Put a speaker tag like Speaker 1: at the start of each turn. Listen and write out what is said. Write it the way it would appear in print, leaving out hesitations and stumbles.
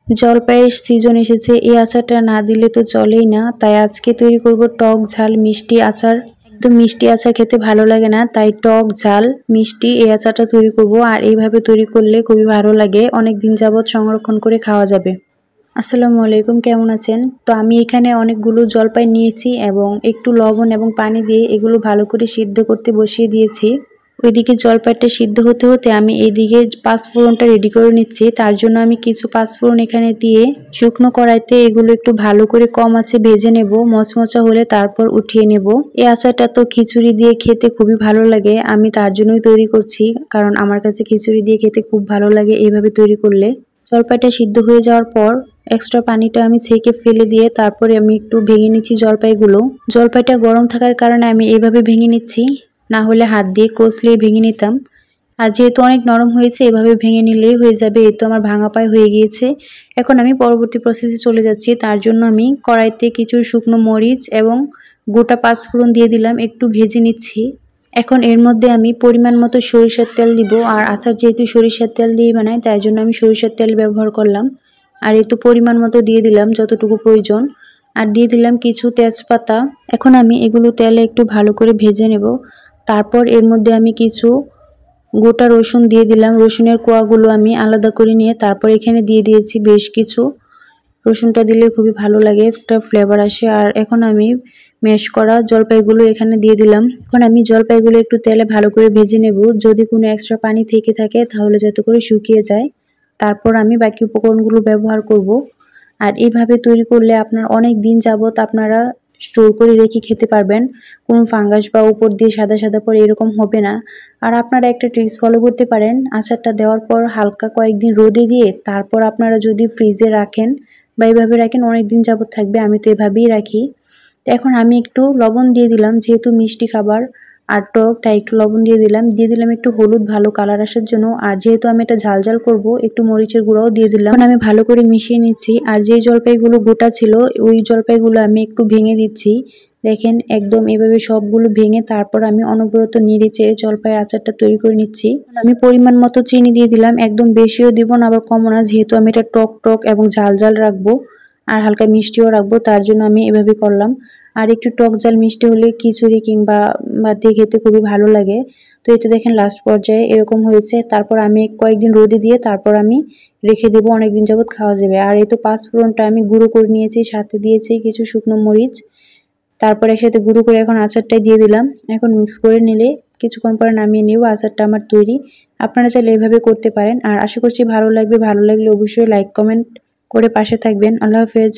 Speaker 1: জলপাইয়ের সিজন এসেছে, এই আচারটা না দিলে তো চলেই না। তাই আজকে তৈরি করব টক ঝাল মিষ্টি আচার। একদম মিষ্টি আচার খেতে ভালো লাগে না, তাই টক ঝাল মিষ্টি এই আচারটা তৈরি করব। আর এইভাবে তৈরি করলে খুবই ভালো লাগে, অনেক দিন যাবত সংরক্ষণ করে খাওয়া যাবে। আসসালামু আলাইকুম, কেমন আছেন? তো আমি এখানে অনেকগুলো জলপাই নিয়েছি এবং একটু লবণ এবং পানি দিয়ে এগুলো ভালো করে সিদ্ধ করতে বসিয়ে দিয়েছি। ওইদিকে জলপাইটা সিদ্ধ হতে হতে আমি এইদিকে পাঁচফোড়নটা রেডি করে নিচ্ছি। তার জন্য আমি কিছু পাঁচফোড়ন এখানে দিয়ে শুকনো কড়াইতে এগুলো একটু ভালো করে কম আঁচে ভেজে নেব, মচমচা হলে তারপর উঠিয়ে নেব। এই আচারটা তো খিচুড়ি দিয়ে খেতে খুবই ভালো লাগে, আমি তার জন্যই তৈরি করছি, কারণ আমার কাছে খিচুড়ি দিয়ে খেতে খুব ভালো লাগে এইভাবে তৈরি করলে। জলপাইটা সিদ্ধ হয়ে যাওয়ার পর এক্সট্রা পানিটা আমি ছেঁকে ফেলে দিয়ে তারপরে আমি একটু ভেঙে নিচ্ছি জলপাইগুলো। জলপাইটা গরম থাকার কারণে আমি এইভাবে ভেঙে নিচ্ছি, না হলে হাত দিয়ে কষলেই ভেঙে নিতাম। আর যেহেতু অনেক নরম হয়েছে, এভাবে ভেঙে নিলেই হয়ে যাবে। এই তো আমার ভাঙা পায় হয়ে গিয়েছে। এখন আমি পরবর্তী প্রসেসে চলে যাচ্ছি। তার জন্য আমি কড়াইতে কিছু শুকনো মরিচ এবং গোটা পাঁচফোড়ন দিয়ে দিলাম, একটু ভেজে নিচ্ছি। এখন এর মধ্যে আমি পরিমাণ মতো সরিষার তেল দিব। আর আচার যেহেতু সরিষার তেল দিয়ে বানাই, তাই জন্য আমি সরিষার তেল ব্যবহার করলাম। আর এই তো পরিমাণ মতো দিয়ে দিলাম যতটুকু প্রয়োজন। আর দিয়ে দিলাম কিছু তেজপাতা। এখন আমি এগুলো তেলে একটু ভালো করে ভেজে নেব। তারপর এর মধ্যে আমি কিছু গোটা রসুন দিয়ে দিলাম। রসুনের কোয়াগুলো আমি আলাদা করে নিয়ে তারপর এখানে দিয়ে দিয়েছি বেশ কিছু। রসুনটা দিলে খুবই ভালো লাগে, একটা ফ্লেভার আসে। আর এখন আমি ম্যাশ করা জলপাইগুলো এখানে দিয়ে দিলাম। এখন আমি জলপাইগুলো একটু তেলে ভালো করে ভেজে নেব, যদি কোনো এক্সট্রা পানি থেকে থাকে তাহলে যাতে করে শুকিয়ে যায়। তারপর আমি বাকি উপকরণগুলো ব্যবহার করব। আর এইভাবে তৈরি করলে আপনার অনেক দিন যাবত আপনারা স্টোর করে রেখে খেতে পারবেন, কোনো ফাঙ্গাস বা উপর দিয়ে সাদা সাদা পরে এরকম হবে না। আর আপনারা একটা ট্রিক্স ফলো করতে পারেন, আচারটা দেওয়ার পর হালকা কয়েকদিন রোদে দিয়ে তারপর আপনারা যদি ফ্রিজে রাখেন বা এইভাবে রাখেন, অনেক দিন যাবত থাকবে। আমি তো এভাবেই রাখি। তো এখন আমি একটু লবণ দিয়ে দিলাম, যেহেতু মিষ্টি খাবার আর টক, তাই একটু লবণ দিয়ে দিলাম একটু হলুদ ভালো কালার আসার জন্য। আর যেহেতু আমি এটা ঝাল ঝাল করব, একটু মরিচের গুঁড়াও দিয়ে দিলাম। এখন আমি ভালো করে মিশিয়ে নিচ্ছি। আর যে জলপাইগুলো গোটা ছিল ওই জলপাইগুলো আমি একটু ভেঙে দিচ্ছি। দেখেন একদম এভাবে সবগুলো ভেঙে তারপর আমি অনবরত নেড়ে চেড়ে জলপাইয়ের আচারটা তৈরি করে নিচ্ছি। আমি পরিমাণ মতো চিনি দিয়ে দিলাম, একদম বেশিও দিব না আবার কমও না, যেহেতু আমি এটা টক টক এবং ঝাল ঝাল রাখবো আর হালকা মিষ্টিও রাখবো, তার জন্য আমি এভাবে করলাম। আর একটু টক ঝাল মিষ্টি হলে খিচুড়ি কিংবা ভাত দিয়ে খেতে খুবই ভালো লাগে। তো এতে দেখেন লাস্ট পর্যায়ে এরকম হয়েছে। তারপর আমি কয়েকদিন রোদে দিয়ে তারপর আমি রেখে দেবো, অনেকদিন যাবত খাওয়া যাবে। আর এই তো পাঁচফোড়নটা আমি গুঁড়ো করে নিয়েছি, সাথে দিয়েছি কিছু শুকনো মরিচ। তারপর একসাথে গুঁড়ো করে এখন আচারটাই দিয়ে দিলাম। এখন মিক্স করে নিলে কিছুক্ষণ পরে নামিয়ে নেব। আচারটা আমার তৈরি। আপনারা চাইলে এভাবে করতে পারেন। আর আশা করছি ভালো লাগবে। ভালো লাগলে অবশ্যই লাইক কমেন্ট করে পাশে থাকবেন। আল্লাহ হাফেজ।